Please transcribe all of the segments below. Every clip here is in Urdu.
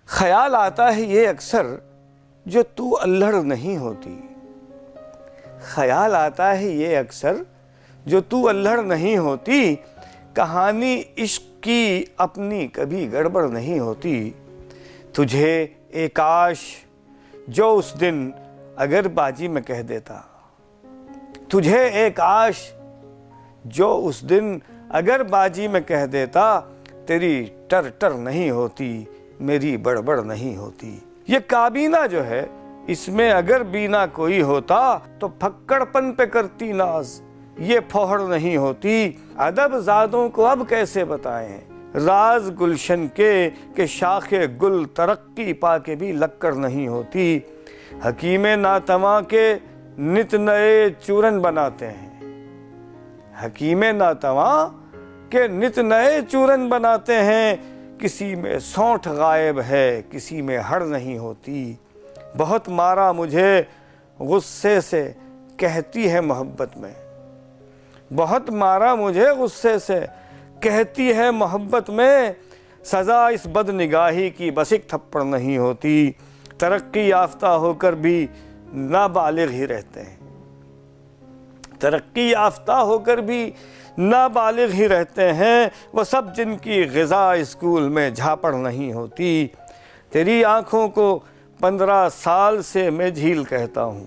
خیال آتا ہے یہ اکثر جو تو الہڑ نہیں ہوتی، خیال آتا ہے یہ اکثر جو تو الہڑ نہیں ہوتی، کہانی عشق کی اپنی کبھی گڑبڑ نہیں ہوتی۔ تجھے اے کاش جو اس دن اگر باجی میں کہہ دیتا، تجھے اے کاش جو اس دن اگر باجی میں کہہ دیتا، تیری ٹر ٹر نہیں ہوتی، میری بڑبڑ نہیں ہوتی۔ یہ کابینہ جو ہے، اس میں اگر بینا کوئی ہوتا تو پھکڑ پن پہ کرتی ناز، یہ پھوہڑ نہیں ہوتی۔ ادب زادوں کو اب کیسے بتائیں راز گلشن کے، کہ شاخ گل ترقی پا کے بھی لکڑ نہیں ہوتی۔ حکیم ناتواں کے نت نئے چورن بناتے ہیں، حکیم ناتواں کے نت نئے چورن بناتے ہیں، کسی میں سونٹھ غائب ہے، کسی میں ہڑ نہیں ہوتی۔ بہت مارا مجھے غصے سے کہتی ہے محبت میں، بہت مارا مجھے غصے سے کہتی ہے محبت میں، سزا اس بد نگاہی کی بس ایک تھپڑ نہیں ہوتی۔ ترقی یافتہ ہو کر بھی نابالغ ہی رہتے ہیں، ترقی یافتہ ہو کر بھی نابالغ ہی رہتے ہیں، وہ سب جن کی غذا اسکول میں جھاپڑ نہیں ہوتی۔ تیری آنکھوں کو 15 سال سے میں جھیل کہتا ہوں،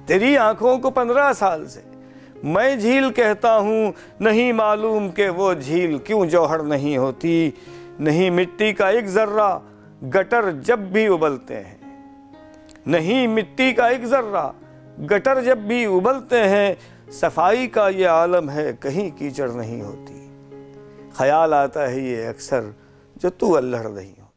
تیری آنکھوں کو 15 سال سے میں جھیل کہتا ہوں، نہیں معلوم کہ وہ جھیل کیوں جوہر نہیں ہوتی۔ نہیں مٹی کا ایک ذرہ گٹر جب بھی ابلتے ہیں، نہیں مٹی کا ایک ذرہ گٹر جب بھی ابلتے ہیں، صفائی کا یہ عالم ہے کہیں کیچڑ نہیں ہوتی۔ خیال آتا ہے یہ اکثر جو تو الہڑ نہیں ہوتی۔